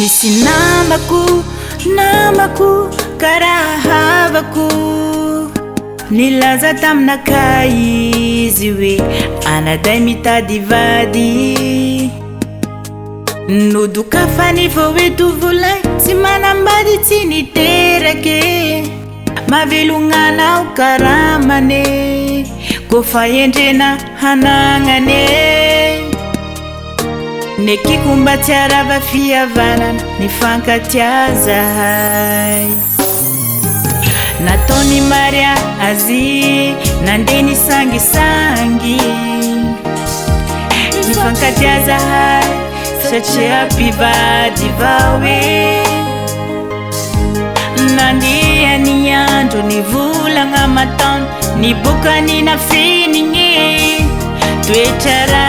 Misy namako karaha havako nilaza taminaka izy hoe anaday mitady vady nodoka fa ny vao hoe tovolay tsy manambady tsy niterake mavelonganao karamane kofa endrena hanagnane nekiko mba tsy arava fihavanana nifankatiazahay nataony maria azy nandeha nisangisangy nifankatiazahay satria mpivady vaoe nandeha ny andro nivolagna mataony niboka ny nafinigny toetra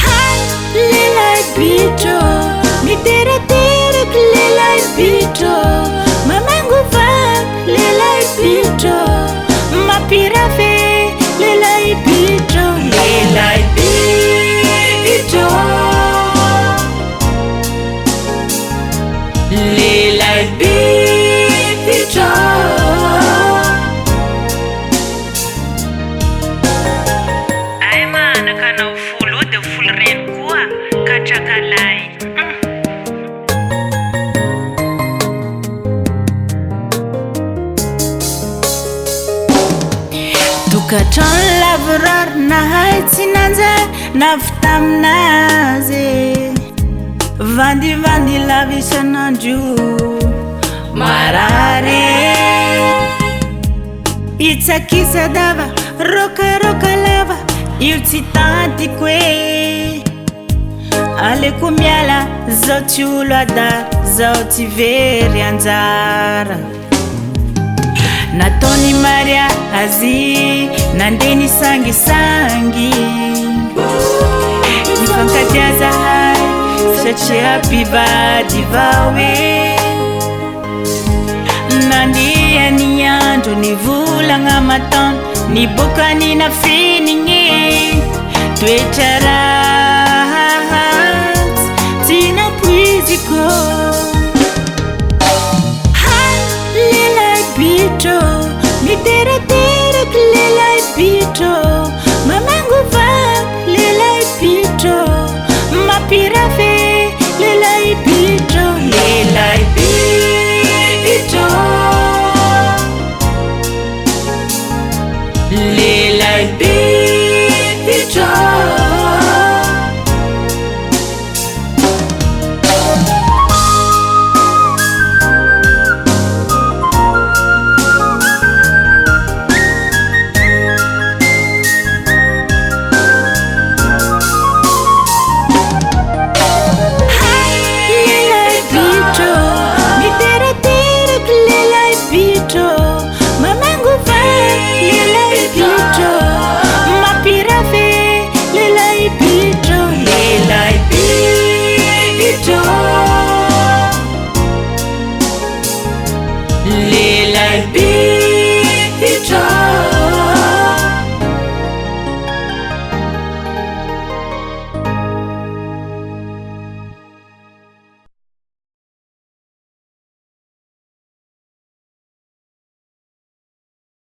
Hai, lelai bitro nitereterek lelai bitro mamangu vak lelai bitro mapirafe lelai bitro lelai bitro lelai bitro Tokatrano lavorary nahay tsy nanjary navitaminazy vandivandy lava isanandro marary itsakisa dava rokaroka lava io tsy tantiko hoe aleko miala zao tsy olo adara zao tsy very anjara nataony maria azy nandeha nisangisangy nifankatiazahay satria mpivady vaoe nandeha ny andro nivolagna mataony niboka ny nafinigny toetra ratsy tsy napoiziko bitro nitereterek lelai bitro mamangu vak lelai bitro mapirafe lelai bitro lelai bitro lelai bitro Lelai bitro